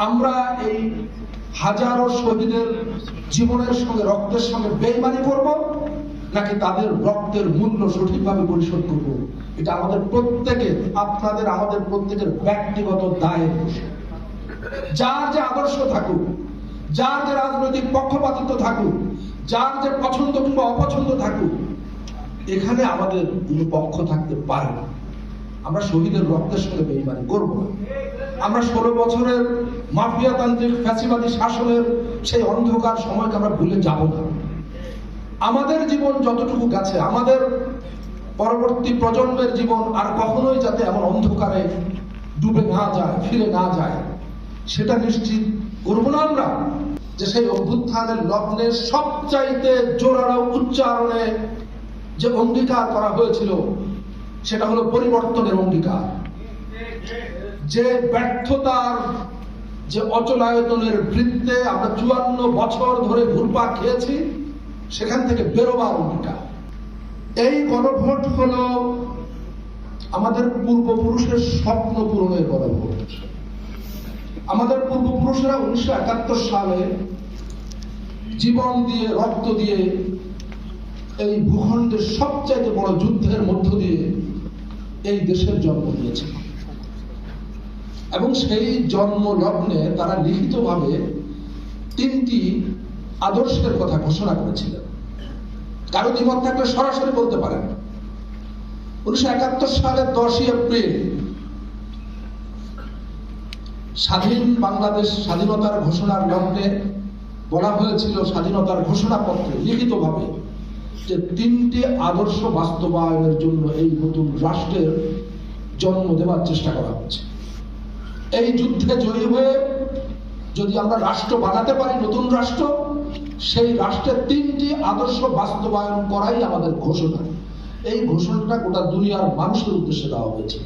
আমরা এই হাজারো শহীদের জীবনের সঙ্গে রক্তের সঙ্গে বেইমানি করব, নাকি তাদের রক্তের মূল্য সঠিকভাবে পরিশোধ করব? এটা আমাদের প্রত্যেকের, আপনাদের আমাদের প্রত্যেকের ব্যক্তিগত দায়ের বিষয়। যার যে আদর্শ থাকুক, যার যে রাজনৈতিক পক্ষপাতিত্ব থাকুক, যার যে পছন্দ কিংবা অপছন্দ থাকুক, এখানে আমাদের কোনো পক্ষ থাকতে পারে না। আমরা শহীদের রক্তের সঙ্গে বেইমানি করব না। আমরা 16 বছরের মাফিয়াতান্ত্রিক ফ্যাসিবাদী শাসনের সেই অন্ধকার সময়কে আমরা ভুলে যাব না। আমাদের জীবন যতটুকু গেছে, আমাদের পরবর্তী প্রজন্মের জীবন আর কখনোই যাতে এমন অন্ধকারে ডুবে না যায়, ফিরে না যায়, সেটা নিশ্চিত করব না আমরা। যে সেই অভ্যুত্থানের লগ্নে সবচাইতে জোরালো উচ্চারণে যে অঙ্গীকার করা হয়েছিল, সেটা হলো পরিবর্তনের অঙ্গীকার। যে ব্যর্থতার, যে অচলায়তনের বৃত্তে আমরা 54 বছর ধরে ঘুরপাক খেয়েছি, সেখান থেকে বেরোবার অঙ্গীকার। এই গণভোট হলো আমাদের পূর্বপুরুষের স্বপ্ন পূরণের গণভোট। আমাদের পূর্বপুরুষেরা 1971 সালে জীবন দিয়ে, রক্ত দিয়ে, এই ভূখণ্ডের সবচাইতে বড় যুদ্ধের মধ্য দিয়ে এই দেশের জন্ম দিয়েছে। এবং সেই জন্ম লগ্নে তারা লিখিতভাবে 3টি আদর্শের কথা ঘোষণা করেছিলেন। কারো দ্বিমত থাকলে সরাসরি বলতে পারেন। 1971 সালের 10ই এপ্রিল স্বাধীন বাংলাদেশ স্বাধীনতার ঘোষণার লগ্নে বলা হয়েছিল, স্বাধীনতার ঘোষণাপত্রে লিখিতভাবে, যে 3টি আদর্শ বাস্তবায়নের জন্য এই নতুন রাষ্ট্রের জন্ম দেওয়ার চেষ্টা করা হচ্ছে। এই যুদ্ধে জয়ী হয়ে যদি আমরা রাষ্ট্র বানাতে পারি, নতুন রাষ্ট্র, সেই রাষ্ট্রের 3টি আদর্শ বাস্তবায়ন করাই আমাদের ঘোষণা। এই ঘোষণাটা গোটা দুনিয়ার মানুষের উদ্দেশ্যে দেওয়া হয়েছে।